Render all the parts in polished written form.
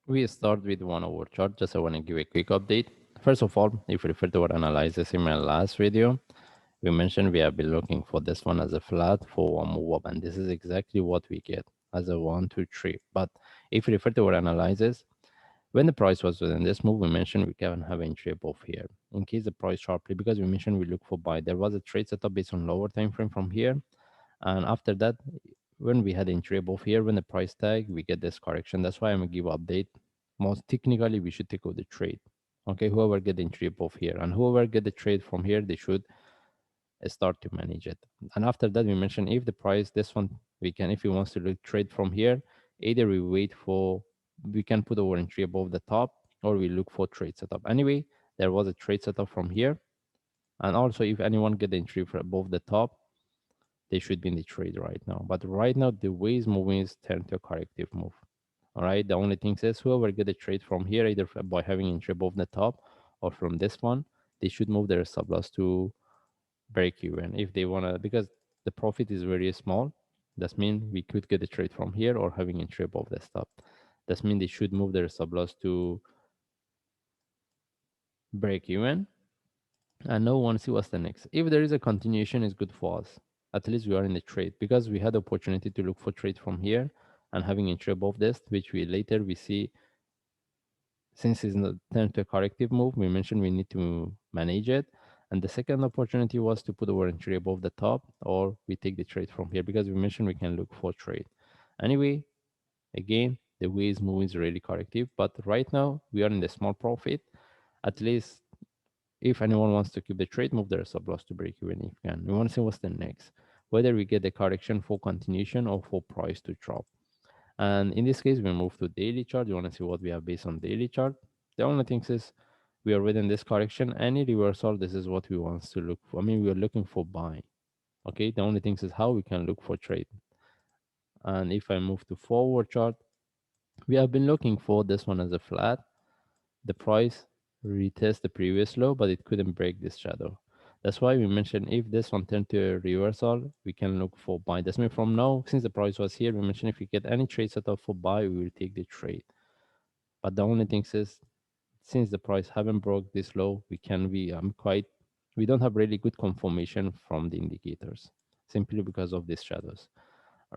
We start with 1 hour chart. Just I want to give a quick update. First of all, if you refer to our analysis in my last video, we mentioned we have been looking for this one as a flat for one move up, and this is exactly what we get as a 1, 2, 3. But if you refer to our analysis, when the price was within this move, we mentioned we can have entry above here. In case the price sharply, because we mentioned we look for buy, there was a trade setup based on lower time frame from here, and after that, when we had entry above here, when the price tag, we get this correction. That's why I'm gonna give update. Most technically, we should take out the trade. Okay, whoever get entry above here and whoever get the trade from here, they should start to manage it. And after that, we mentioned if the price, this one, we can, if we wants to look trade from here, either we wait for, we can put our entry above the top, or we look for trade setup. Anyway, there was a trade setup from here. And also, if anyone get the entry for above the top, they should be in the trade right now. But right now, the way is moving is turn to a corrective move. All right. The only thing is whoever get a trade from here, either by having entry above the top or from this one, they should move their stop loss to break even if they wanna, because the profit is very small. That means we could get a trade from here or having entry above the stop. That means they should move their stop loss to break even. And now want to see what's the next. If there is a continuation, is good for us. At least we are in the trade because we had the opportunity to look for trade from here and having entry above this, which we later we see since it's not turned to a corrective move, we mentioned we need to manage it. And the second opportunity was to put our entry above the top, or we take the trade from here because we mentioned we can look for trade. Anyway, again, the way is moving is really corrective, but right now we are in the small profit. At least if anyone wants to keep the trade, move their stop loss to break even if you can. We want to see what's the next, whether we get the correction for continuation or for price to drop. And in this case, we move to daily chart. You want to see what we have based on daily chart. The only thing is we are within this correction. Any reversal, this is what we want to look for. I mean, we are looking for buying. Okay. The only thing is how we can look for trade. And if I move to forward chart, we have been looking for this one as a flat. The price retest the previous low, but it couldn't break this shadow. That's why we mentioned if this one turned to a reversal, we can look for buy. That's mean from now, since the price was here, we mentioned if we get any trade set up for buy, we will take the trade. But the only thing is, since the price haven't broke this low, we can be quite, we don't have really good confirmation from the indicators simply because of these shadows.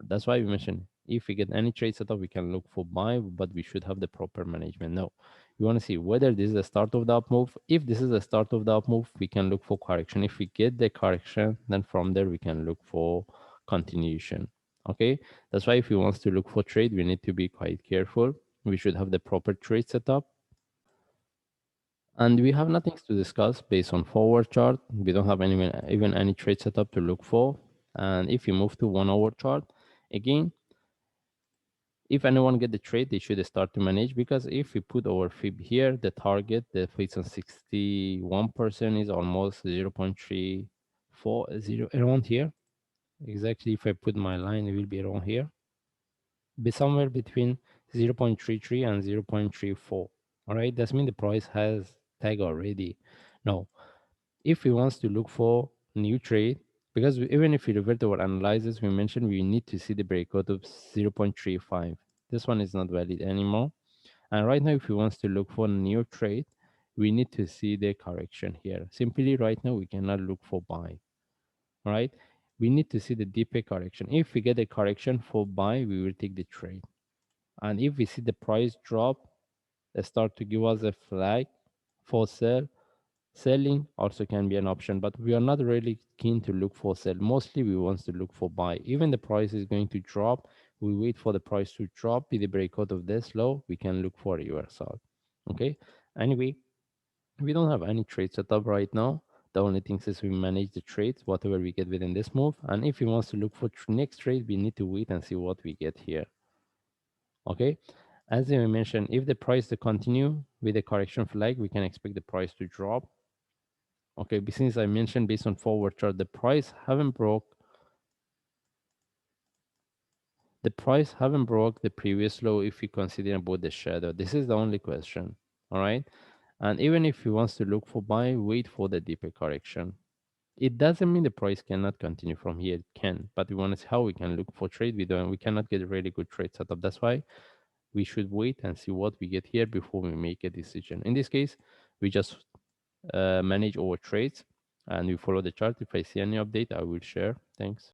That's why we mentioned if we get any trade setup, we can look for buy, but we should have the proper management. No, we want to see whether this is the start of the up move. If this is the start of the up move, we can look for correction. If we get the correction, then from there we can look for continuation. Okay, that's why if we want to look for trade, we need to be quite careful. We should have the proper trade setup. And we have nothing to discuss based on forward chart. We don't have any, even any trade setup to look for. And if you move to 1 hour chart, again, if anyone get the trade, they should start to manage, because if we put our fib here, the target, the fibs on 61% is almost 0.340 around here. Exactly, if I put my line, it will be around here, be somewhere between 0.33 and 0.34. All right, that means the price has tag already. Now, if we wants to look for new trade, because even if we revert our analysis, we mentioned we need to see the breakout of 0.35. This one is not valid anymore. And right now, if we wants to look for new trade, we need to see the correction here. Simply right now, we cannot look for buy, right? We need to see the deeper correction. If we get a correction for buy, we will take the trade. And if we see the price drop, start to give us a flag for sell, selling also can be an option, but we are not really keen to look for sell. Mostly we want to look for buy. Even the price is going to drop, we wait for the price to drop, be the breakout of this low, we can look for a reversal. Okay. Anyway, we don't have any trade set up right now. The only thing is we manage the trades, whatever we get within this move. And if we want to look for next trade, we need to wait and see what we get here. Okay. As I mentioned, if the price to continue with a correction flag, we can expect the price to drop. Okay, since I mentioned based on forward chart, the price haven't broke the previous low if we consider about the shadow. This is the only question. All right. And even if he wants to look for buy, wait for the deeper correction. It doesn't mean the price cannot continue from here. It can, but we want to see how we can look for trade. We cannot get a really good trade setup. That's why we should wait and see what we get here before we make a decision. In this case, we just manage our trades and we follow the chart. If I see any update, I will share. Thanks.